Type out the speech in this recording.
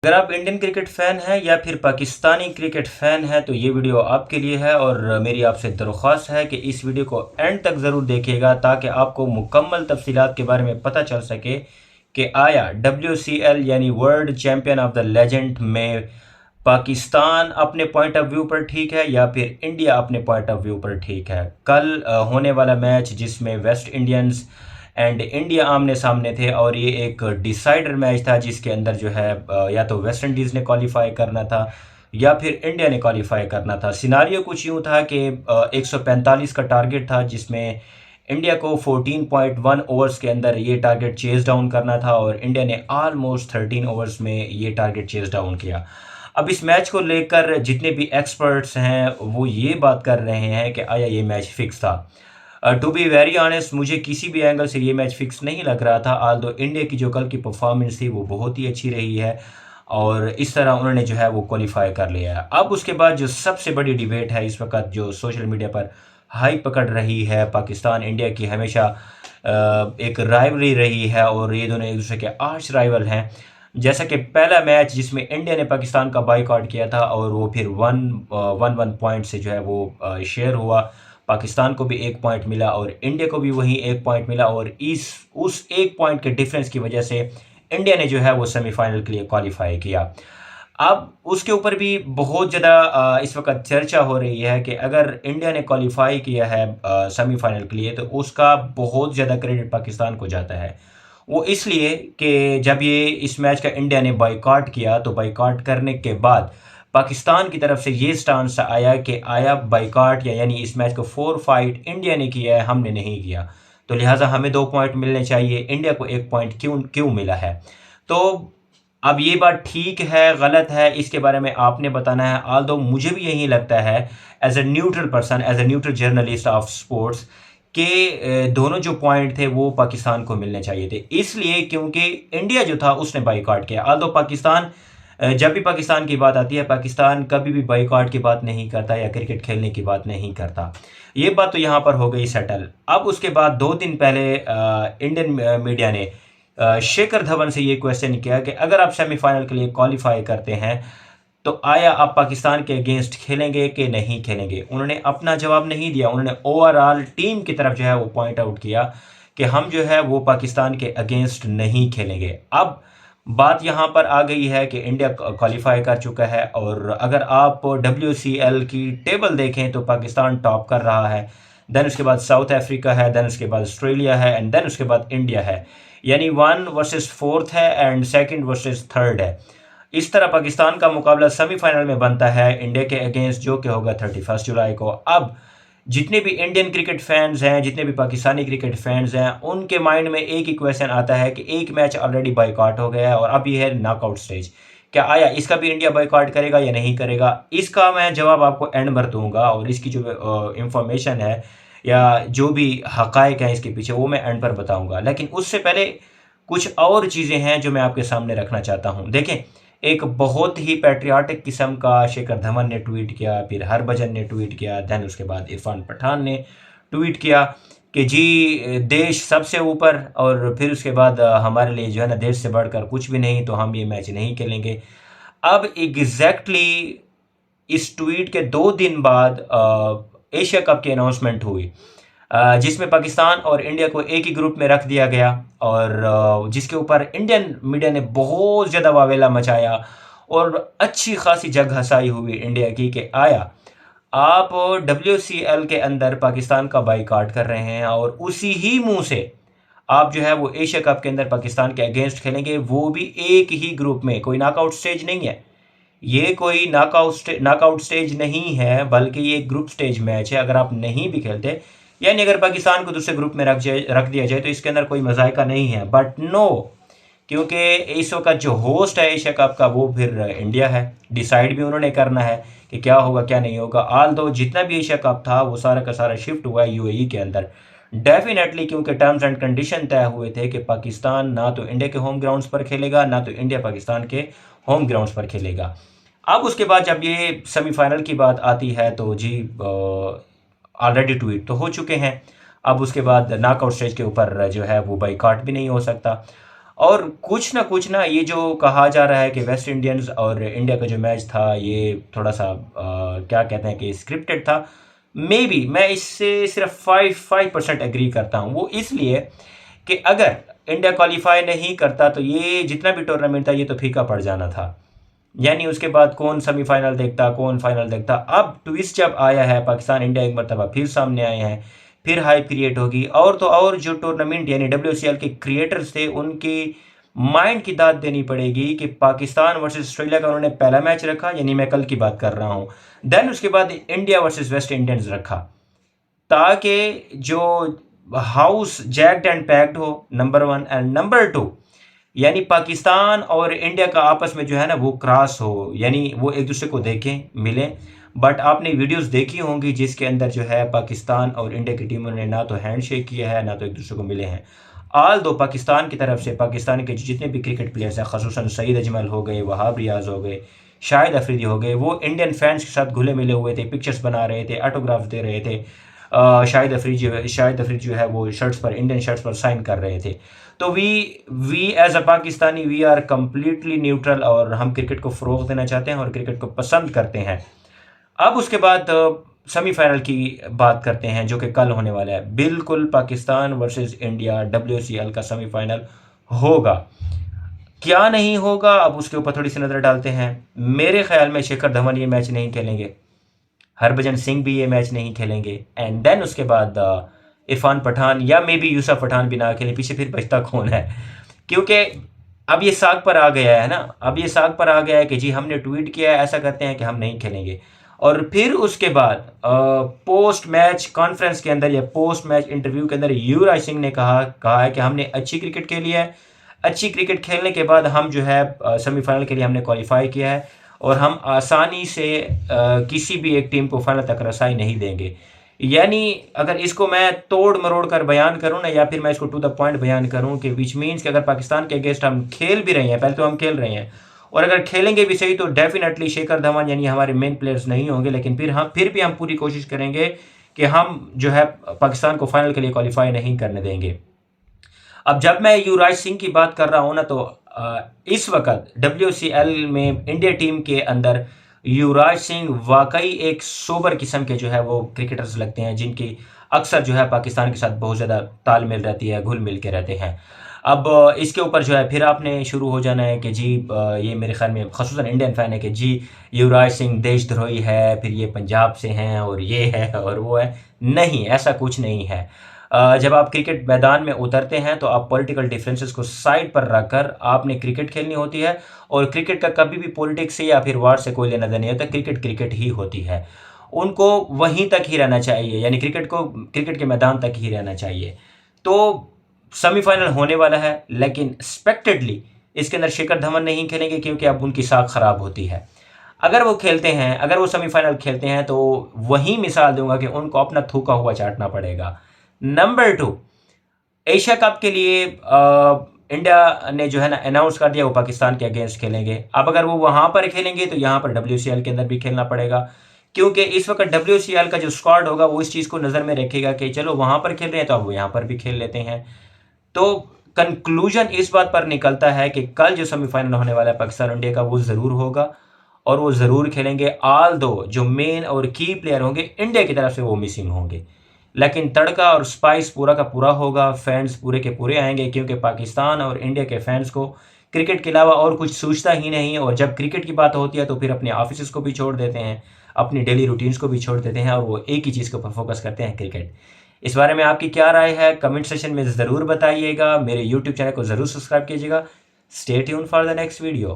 अगर आप Indian cricket fan हैं या फिर पाकिस्तानी क्रिकेट फ़ैन हैं तो ये वीडियो आपके लिए है और मेरी आपसे दरख्वास्त है कि इस वीडियो को एंड तक ज़रूर देखिएगा ताकि आपको मुकम्मल तफसीलात के बारे में पता चल सके कि आया WCL यानी world champion of the legend में पाकिस्तान अपने पॉइंट ऑफ व्यू पर ठीक है या फिर इंडिया अपने पॉइंट ऑफ व्यू पर ठीक है। कल होने वाला मैच जिसमें वेस्ट इंडियंस एंड इंडिया आमने सामने थे और ये एक डिसाइडर मैच था जिसके अंदर जो है या तो वेस्ट इंडीज़ ने क्वालिफाई करना था या फिर इंडिया ने क्वालिफाई करना था। सिनारियो कुछ यूँ था कि 145 का टारगेट था जिसमें इंडिया को 14.1 ओवर्स के अंदर ये टारगेट चेज डाउन करना था और इंडिया ने ऑलमोस्ट 13 ओवर्स में ये टारगेट चेज डाउन किया। अब इस मैच को लेकर जितने भी एक्सपर्ट्स हैं वो ये बात कर रहे हैं कि आया ये मैच फिक्स था। टू बी वेरी ऑनेस्ट मुझे किसी भी एंगल से ये मैच फिक्स नहीं लग रहा था। आल्दो इंडिया की जो कल की परफॉर्मेंस थी वो बहुत ही अच्छी रही है और इस तरह उन्होंने जो है वो क्वालिफाई कर लिया है। अब उसके बाद जो सबसे बड़ी डिबेट है इस वक्त जो सोशल मीडिया पर हाई पकड़ रही है, पाकिस्तान इंडिया की हमेशा एक राइवलरी रही है और ये दोनों एक दूसरे के आर्च राइवल हैं। जैसा कि पहला मैच जिसमें इंडिया ने पाकिस्तान का बाइकआउट किया था और वो फिर वन पॉइंट से जो है वो शेयर हुआ। पाकिस्तान को भी 1 पॉइंट मिला और इंडिया को भी वहीं 1 पॉइंट मिला और उस 1 पॉइंट के डिफरेंस की वजह से इंडिया ने जो है वो सेमीफाइनल के लिए क्वालिफाई किया। अब उसके ऊपर भी बहुत ज़्यादा इस वक्त चर्चा हो रही है कि अगर इंडिया ने क्वालिफाई किया है सेमीफाइनल के लिए तो उसका बहुत ज़्यादा क्रेडिट पाकिस्तान को जाता है। वो इसलिए कि जब ये इस मैच का इंडिया ने बाइकआउट किया तो बाइकआउट करने के बाद पाकिस्तान की तरफ से ये स्टांस आया कि आया बाइकआउट यानी इस मैच को 4 फाइट इंडिया ने किया है, हमने नहीं किया, तो लिहाजा हमें 2 पॉइंट मिलने चाहिए, इंडिया को 1 पॉइंट क्यों क्यों मिला है। तो अब ये बात ठीक है गलत है इसके बारे में आपने बताना है। आल्दो मुझे भी यही लगता है as a neutral person, as a neutral journalist of sports के दोनों जो पॉइंट थे वो पाकिस्तान को मिलने चाहिए थे, इसलिए क्योंकि इंडिया जो था उसने बाइकआउट किया। आल्दो पाकिस्तान जब भी पाकिस्तान की बात आती है पाकिस्तान कभी भी बाइकआउट की बात नहीं करता या क्रिकेट खेलने की बात नहीं करता। ये बात तो यहाँ पर हो गई सेटल। अब उसके बाद 2 दिन पहले इंडियन मीडिया ने शेखर धवन से ये क्वेश्चन किया कि अगर आप सेमीफाइनल के लिए क्वालिफाई करते हैं तो आया आप पाकिस्तान के अगेंस्ट खेलेंगे कि नहीं खेलेंगे। उन्होंने अपना जवाब नहीं दिया, उन्होंने ओवरऑल टीम की तरफ जो है वो पॉइंट आउट किया कि हम जो है वो पाकिस्तान के अगेंस्ट नहीं खेलेंगे। अब बात यहाँ पर आ गई है कि इंडिया क्वालिफाई कर चुका है और अगर आप WCL की टेबल देखें तो पाकिस्तान टॉप कर रहा है, देन उसके बाद साउथ अफ्रीका है, देन उसके बाद ऑस्ट्रेलिया है एंड देन उसके बाद इंडिया है, यानी 1 वर्सेस 4th है एंड 2nd वर्सेस 3rd है। इस तरह पाकिस्तान का मुकाबला सेमीफाइनल में बनता है इंडिया के अगेंस्ट जो कि होगा 31 जुलाई को। अब जितने भी इंडियन क्रिकेट फैंस हैं, जितने भी पाकिस्तानी क्रिकेट फैंस हैं, उनके माइंड में एक ही क्वेश्चन आता है कि एक मैच ऑलरेडी बाइकआउट हो गया है और अब ये है नॉकआउट स्टेज, क्या आया इसका भी इंडिया बाइकआउट करेगा या नहीं करेगा। इसका मैं जवाब आपको एंड पर दूंगा और इसकी जो इंफॉर्मेशन है या जो भी हकायक हैं इसके पीछे वो मैं एंड पर बताऊंगा। लेकिन उससे पहले कुछ और चीज़ें हैं जो मैं आपके सामने रखना चाहता हूँ। देखें, एक बहुत ही पैट्रियाटिक किस्म का शेखर धवन ने ट्वीट किया, फिर हरभजन ने ट्वीट किया, देन उसके बाद इरफान पठान ने ट्वीट किया कि जी देश सबसे ऊपर और फिर उसके बाद हमारे लिए जो है ना देश से बढ़कर कुछ भी नहीं, तो हम ये मैच नहीं खेलेंगे। अब एग्जैक्टली इस ट्वीट के 2 दिन बाद एशिया कप की अनाउंसमेंट हुई जिसमें पाकिस्तान और इंडिया को एक ही ग्रुप में रख दिया गया और जिसके ऊपर इंडियन मीडिया ने बहुत ज़्यादा वावेला मचाया और अच्छी खासी जग हंसाई हुई इंडिया की कि आया आप WCL के अंदर पाकिस्तान का बाइकआउट कर रहे हैं और उसी ही मुंह से आप जो है वो एशिया कप के अंदर पाकिस्तान के अगेंस्ट खेलेंगे, वो भी एक ही ग्रुप में। कोई नॉकआउट स्टेज नहीं है, ये कोई नॉकआउट स्टेज नहीं है बल्कि ये ग्रुप स्टेज मैच है। अगर आप नहीं भी खेलते यानी अगर पाकिस्तान को दूसरे ग्रुप में रख दिया जाए तो इसके अंदर कोई मजायका नहीं है, बट नो, क्योंकि इस वक्त जो होस्ट है एशिया कप का वो फिर इंडिया है, डिसाइड भी उन्होंने करना है कि क्या होगा क्या नहीं होगा। आल दो जितना भी एशिया कप था वो सारा का सारा शिफ्ट हुआ है UAE के अंदर डेफिनेटली, क्योंकि टर्म्स एंड कंडीशन तय हुए थे कि पाकिस्तान ना तो इंडिया के होम ग्राउंड्स पर खेलेगा ना तो इंडिया पाकिस्तान के होम ग्राउंड्स पर खेलेगा। अब उसके बाद जब ये सेमीफाइनल की बात आती है तो जी ऑलरेडी ट्वीट तो हो चुके हैं। अब उसके बाद नॉकआउट स्टेज के ऊपर जो है वो बाइकआउट भी नहीं हो सकता और कुछ ना ये जो कहा जा रहा है कि वेस्ट इंडियंस और इंडिया का जो मैच था ये थोड़ा सा क्या कहते हैं कि स्क्रिप्टेड था, मे बी मैं इससे सिर्फ 5% एग्री करता हूँ। वो इसलिए कि अगर इंडिया क्वालिफाई नहीं करता तो ये जितना भी टूर्नामेंट था ये तो फीका पड़ जाना था। यानी उसके बाद कौन सेमीफाइनल देखता, कौन फाइनल देखता। अब ट्विस्ट जब आया है, पाकिस्तान इंडिया एक मरतबा फिर सामने आए हैं, फिर हाई क्रिएट होगी। और तो और जो टूर्नामेंट यानी WCL के क्रिएटर्स थे उनकी माइंड की दाद देनी पड़ेगी कि पाकिस्तान वर्सेस ऑस्ट्रेलिया का उन्होंने पहला मैच रखा, यानी मैं कल की बात कर रहा हूँ। देन उसके बाद इंडिया वर्सेस वेस्ट इंडीज रखा, ताकि जो हाउस जैक्ड एंड पैक्ड हो, नंबर 1। एंड नंबर 2, यानी पाकिस्तान और इंडिया का आपस में जो है ना वो क्रॉस हो, यानी वो एक दूसरे को देखें, मिलें। बट आपने वीडियोस देखी होंगी जिसके अंदर जो है पाकिस्तान और इंडिया की टीमों ने ना तो हैंड शेक किया है, ना तो एक दूसरे को मिले हैं। आल दो पाकिस्तान की तरफ से पाकिस्तान के जितने भी क्रिकेट प्लेयर्स हैं, खसूसन सईद अजमल हो गए, वहाब रियाज हो गए, शाहिद अफरीदी हो गए, वो इंडियन फैंस के साथ घुले मिले हुए थे, पिक्चर्स बना रहे थे, ऑटोग्राफ्स दे रहे थे। शाहिद अफरीदी जो है वो शर्ट्स पर, इंडियन शर्ट्स पर साइन कर रहे थे। तो we as a Pakistani we are completely neutral, और हम क्रिकेट को फ़रोग देना चाहते हैं और क्रिकेट को पसंद करते हैं। अब उसके बाद सेमीफाइनल की बात करते हैं जो कि कल होने वाला है। बिल्कुल पाकिस्तान वर्सेस इंडिया WCL का सेमीफाइनल होगा। क्या नहीं होगा, अब उसके ऊपर थोड़ी सी नज़र डालते हैं। मेरे ख्याल में शिखर धवन ये मैच नहीं खेलेंगे, हरभजन सिंह भी ये मैच नहीं खेलेंगे। एंड देन उसके बाद इरफान पठान या मे बी यूसुफ पठान भी ना खेले, पीछे फिर बचता कौन है? क्योंकि अब ये साग पर आ गया है ना, अब ये साग पर आ गया है कि जी हमने ट्वीट किया है, ऐसा करते हैं कि हम नहीं खेलेंगे। और फिर उसके बाद पोस्ट मैच कॉन्फ्रेंस के अंदर या पोस्ट मैच इंटरव्यू के अंदर युवराज सिंह ने कहा है कि हमने अच्छी क्रिकेट खेली है, अच्छी क्रिकेट खेलने के बाद हम जो है सेमीफाइनल के लिए हमने क्वालिफाई किया है, और हम आसानी से किसी भी एक टीम को फाइनल तक रसाई नहीं देंगे। यानी अगर इसको मैं तोड़ मरोड़ कर बयान करूं ना, या फिर मैं इसको टू द पॉइंट बयान करूं कि विच मीन्स कि अगर पाकिस्तान के अगेंस्ट हम खेल भी रहे हैं, पहले तो हम खेल रहे हैं, और अगर खेलेंगे भी सही तो डेफिनेटली शिखर धवन यानी हमारे मेन प्लेयर्स नहीं होंगे, लेकिन फिर भी हम पूरी कोशिश करेंगे कि हम जो है पाकिस्तान को फाइनल के लिए क्वालिफाई नहीं करने देंगे। अब जब मैं युवराज सिंह की बात कर रहा हूँ ना, तो इस वक्त WCL में इंडिया टीम के अंदर युवराज सिंह वाकई एक सोबर किस्म के जो है वो क्रिकेटर्स लगते हैं, जिनकी अक्सर जो है पाकिस्तान के साथ बहुत ज़्यादा तालमेल रहती है, घुल मिल के रहते हैं। अब इसके ऊपर जो है फिर आपने शुरू हो जाना है कि जी ये मेरे ख्याल में ख़ुसूसन इंडियन फ़ैन है कि जी युवराज सिंह देशद्रोही है, फिर ये पंजाब से हैं और ये है और वो है। नहीं, ऐसा कुछ नहीं है। जब आप क्रिकेट मैदान में उतरते हैं तो आप पॉलिटिकल डिफरेंसेस को साइड पर रखकर आपने क्रिकेट खेलनी होती है, और क्रिकेट का कभी भी पॉलिटिक्स से या फिर वार से कोई लेना देना नहीं होता। क्रिकेट क्रिकेट ही होती है, उनको वहीं तक ही रहना चाहिए, यानी क्रिकेट को क्रिकेट के मैदान तक ही रहना चाहिए। तो सेमीफाइनल होने वाला है, लेकिन एक्सपेक्टेडली इसके अंदर शिखर धवन नहीं खेलेंगे क्योंकि अब उनकी साख खराब होती है। अगर वो खेलते हैं, अगर वो सेमीफाइनल खेलते हैं तो वही मिसाल दूंगा कि उनको अपना थूका हुआ चाटना पड़ेगा। नंबर 2, एशिया कप के लिए इंडिया ने जो है ना अनाउंस कर दिया वो पाकिस्तान के अगेंस्ट खेलेंगे। अब अगर वो वहाँ पर खेलेंगे तो यहाँ पर WCL के अंदर भी खेलना पड़ेगा, क्योंकि इस वक्त WCL का जो स्क्वाड होगा वो इस चीज़ को नज़र में रखेगा कि चलो वहाँ पर खेल रहे हैं तो अब वो यहाँ पर भी खेल लेते हैं। तो कंक्लूजन इस बात पर निकलता है कि कल जो सेमीफाइनल होने वाला है पाकिस्तान इंडिया का, वो ज़रूर होगा और वो ज़रूर खेलेंगे। आल दो जो मेन और की प्लेयर होंगे इंडिया की तरफ से वो मिसिंग होंगे, लेकिन तड़का और स्पाइस पूरा का पूरा होगा। फैंस पूरे के पूरे आएंगे, क्योंकि पाकिस्तान और इंडिया के फैंस को क्रिकेट के अलावा और कुछ सूझता ही नहीं है, और जब क्रिकेट की बात होती है तो फिर अपने ऑफिस को भी छोड़ देते हैं, अपनी डेली रूटीन्स को भी छोड़ देते हैं, और वो एक ही चीज़ के ऊपर फोकस करते हैं, क्रिकेट। इस बारे में आपकी क्या राय है कमेंट सेशन में ज़रूर बताइएगा। मेरे यूट्यूब चैनल को ज़रूर सब्सक्राइब कीजिएगा। Stay tune for the next video.